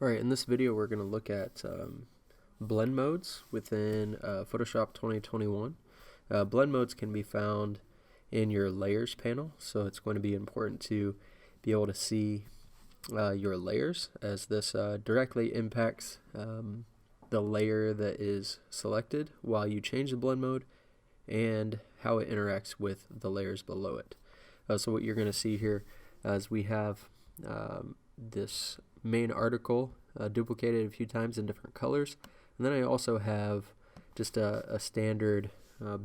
Alright, in this video we're going to look at blend modes within Photoshop 2021. Blend modes can be found in your layers panel, so it's going to be important to be able to see your layers, as this directly impacts the layer that is selected while you change the blend mode and how it interacts with the layers below it. So what you're going to see here is we have this main article duplicated a few times in different colors, and then I also have just a standard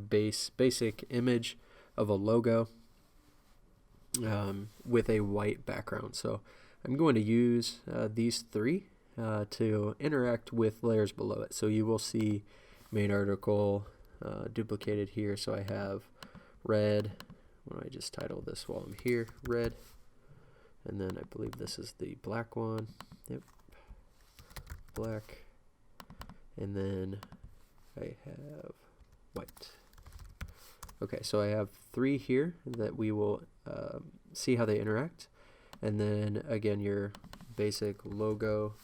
basic image of a logo with a white background. So I'm going to use these three to interact with layers below it. So you will see main article duplicated here. So I have red. Why don't I just title this while I'm here? Red. And then I believe this is the black one. Yep. Black. And then I have white. Okay, so I have three here that we will see how they interact. And then again, your basic logo,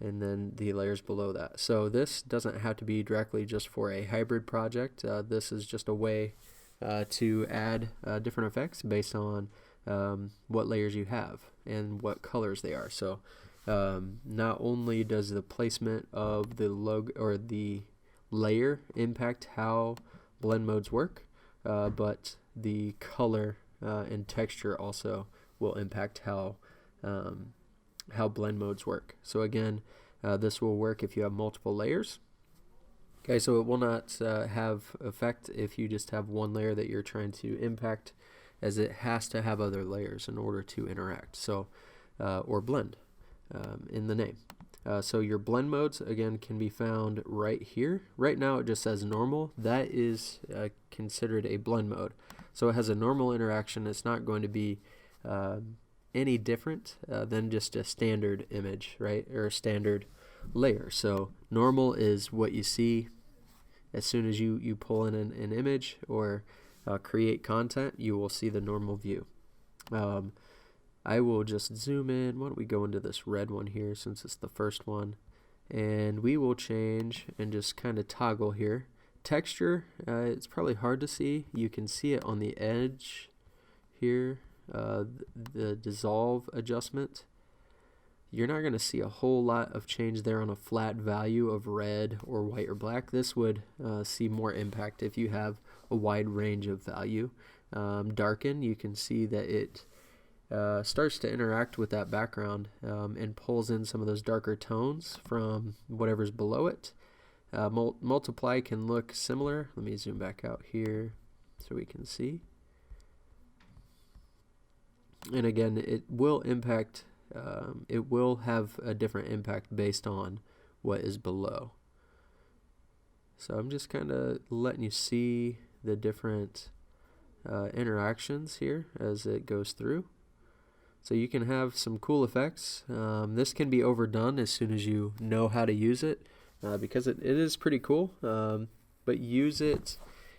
and then the layers below that. So this doesn't have to be directly just for a hybrid project. This is just a way to add different effects based on what layers you have and what colors they are. So not only does the placement of the logo or the layer impact how blend modes work, but the color and texture also will impact how blend modes work. So again, this will work if you have multiple layers. Okay, so it will not have effect if you just have one layer that you're trying to impact, as it has to have other layers in order to interact. So or blend in the name. So your blend modes again can be found right here. Right now it just says normal. That is considered a blend mode. So it has a normal interaction. It's not going to be any different than just a standard image, right, or a standard layer. So normal is what you see as soon as you pull in an image or create content. You will see the normal view. I will just zoom in. Why don't we go into this red one here, since it's the first one, and we will change and just kind of toggle here. Texture, it's probably hard to see. You can see it on the edge here. The dissolve adjustment, you're not going to see a whole lot of change there on a flat value of red or white or black. This would see more impact if you have a wide range of value. Darken, you can see that it starts to interact with that background and pulls in some of those darker tones from whatever's below it. Multiply can look similar. Let me zoom back out here so we can see. And again, it will impact, it will have a different impact based on what is below. So I'm just kind of letting you see the different interactions here as it goes through. So you can have some cool effects. This can be overdone as soon as you know how to use it, because it is pretty cool, but use it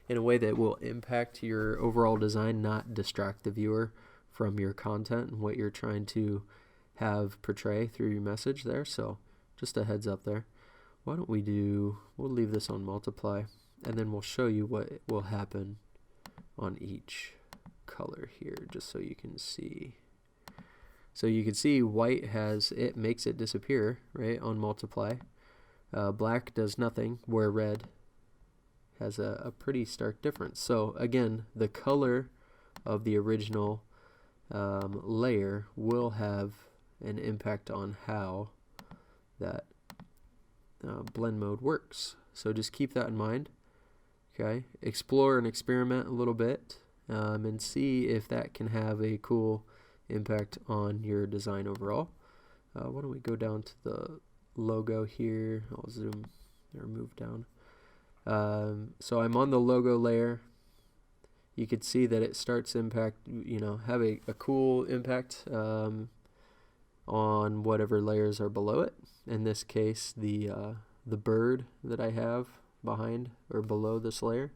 in a way that will impact your overall design, not distract the viewer from your content and what you're trying to have portray through your message there. So just a heads up there. Why don't we'll leave this on multiply, and then we'll show you what will happen on each color here, just so you can see. So you can see white makes it disappear, right, on multiply. Black does nothing, where red has a pretty stark difference. So again, the color of the original layer will have an impact on how that blend mode works. So just keep that in mind. Okay, explore and experiment a little bit and see if that can have a cool impact on your design overall. Why don't we go down to the logo here? I'll zoom or move down. So I'm on the logo layer. You could see that it starts have a cool impact on whatever layers are below it. In this case, the bird that I have behind or below this layer.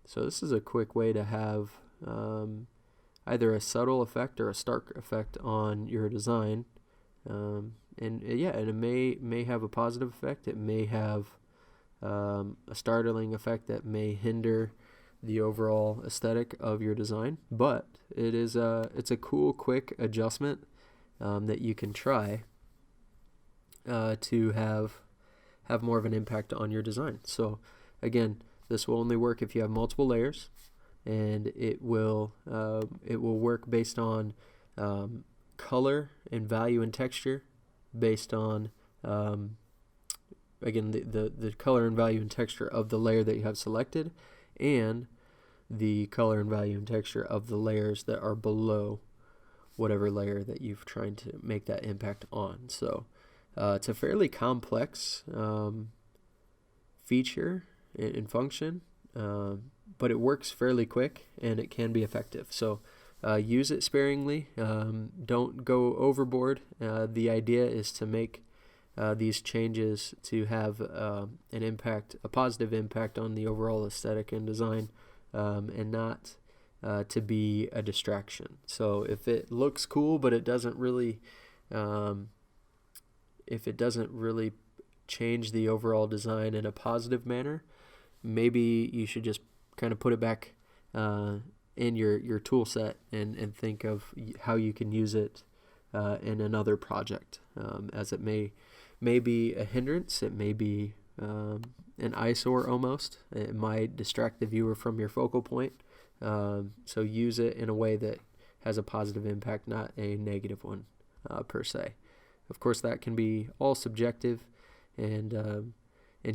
So this is a quick way to have either a subtle effect or a stark effect on your design. And it may have a positive effect. It may have a startling effect that may hinder the overall aesthetic of your design. But it's a cool, quick adjustment that you can try to have more of an impact on your design. So again, this will only work if you have multiple layers, and it will work based on color and value and texture, based on again the color and value and texture of the layer that you have selected, and the color and value and texture of the layers that are below whatever layer that you've tried to make that impact on. So it's a fairly complex feature and function, but it works fairly quick and it can be effective. So use it sparingly. Don't go overboard. The idea is to make these changes to have a positive impact on the overall aesthetic and design, and not to be a distraction. So if it looks cool but it doesn't really change the overall design in a positive manner, maybe you should just kind of put it back in your tool set and think of how you can use it in another project, as it may be a hindrance. It may be an eyesore almost. It might distract the viewer from your focal point. So use it in a way that has a positive impact, not a negative one per se. Of course, that can be all subjective and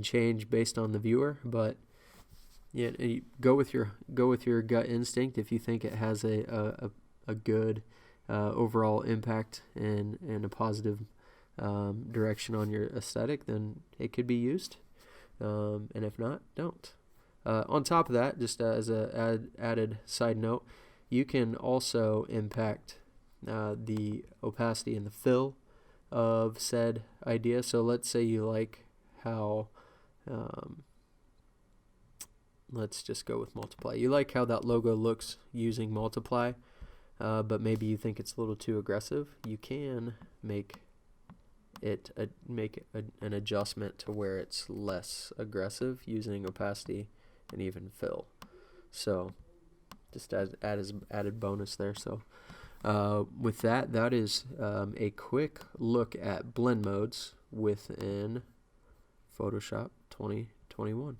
change based on the viewer, but yeah, go with your gut instinct. If you think it has a good overall impact and a positive direction on your aesthetic, then it could be used. And if not, don't. On top of that, just as a added side note, you can also impact the opacity and the fill of said idea. So let's say you like how, let's just go with multiply. You like how that logo looks using multiply, but maybe you think it's a little too aggressive. You can make an adjustment to where it's less aggressive using opacity and even fill. So just as added bonus there. So with that is a quick look at blend modes within Photoshop 2021.